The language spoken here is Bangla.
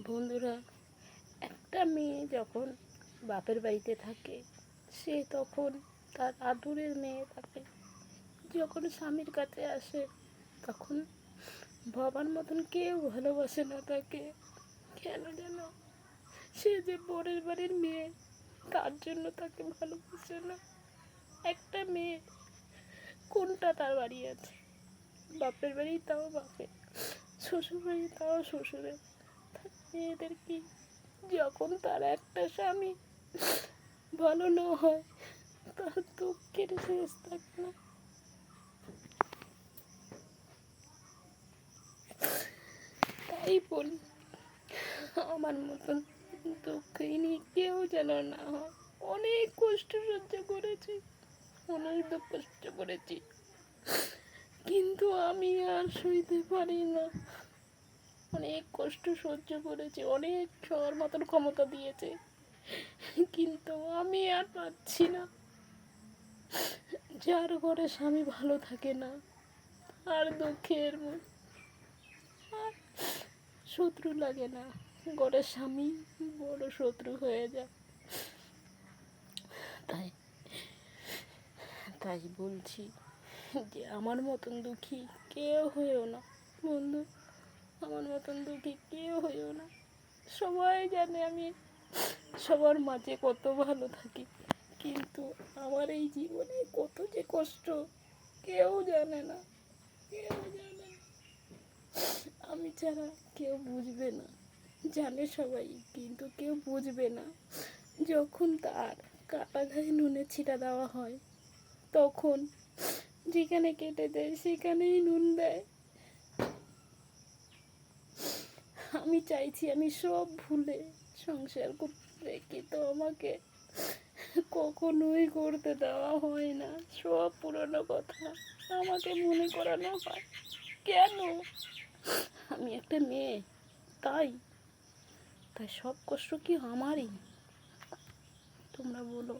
বন্ধুরা, একটা মেয়ে যখন বাপের বাড়িতে থাকে, সে তখন তার আদরের মেয়ে তাকে যখন স্বামীর কাছে আসে, তখন বাবার মতন কেউ ভালোবাসে না তাকে। কেন যেন সে যে পরের বাড়ির মেয়ে, তার জন্য তাকে ভালোবাসে না। একটা মেয়ে কোনটা তার বাড়ি আছে, বাপের বাড়ি তাও বাপের, শ্বশুর বাড়ি তাও শ্বশুরের। মেয়েদের কি, যখন তার একটা স্বামী ভালো না হয়, তার দুঃখের শেষ থাকে না। তাই বলি, আমার মতন দুঃখিনী কেউ যেন না হয়। অনেক কষ্ট সহ্য করেছি, অনেক দুঃখ সহ্য করেছি, কিন্তু আমি আর সইতে পারি না। অনেক কষ্ট সহ্য করেছি, অনেক সবার মতন ক্ষমতা দিয়েছে, কিন্তু আমি আর পাচ্ছি না। যার ঘরে স্বামী ভালো থাকে না, আর দুঃখের আর শত্রু লাগে না, ঘরের স্বামী বড় শত্রু হয়ে যায়। তাই তাই বলছি যে আমার মতন দুঃখী কেউ হয়েও না বন্ধু, আমার মতন দুঃখী কেউ হয়েও না। সবাই জানে আমি সবার মাঝে কত ভালো থাকি, কিন্তু আমার এই জীবনে কত যে কষ্ট কেউ জানে না, কেউ জানে না। আমি ছাড়া কেউ বুঝবে না, জানে সবাই, কিন্তু কেউ বুঝবে না। যখন তার কাটা ঘায়ে নুনের ছিটা দেওয়া হয়, তখন যেখানে কেটে দেয় সেখানেই নুন দেয়। আমি চাইছি আমি সব ভুলে সংসার করতে, কিন্তু আমাকে কখনোই করতে দেওয়া হয় না। সব পুরনো কথা আমাকে মনে করানো হয়। কেন? আমি একটা মেয়ে, তাই তাই সব কষ্ট কি আমারই? তোমরা বলো।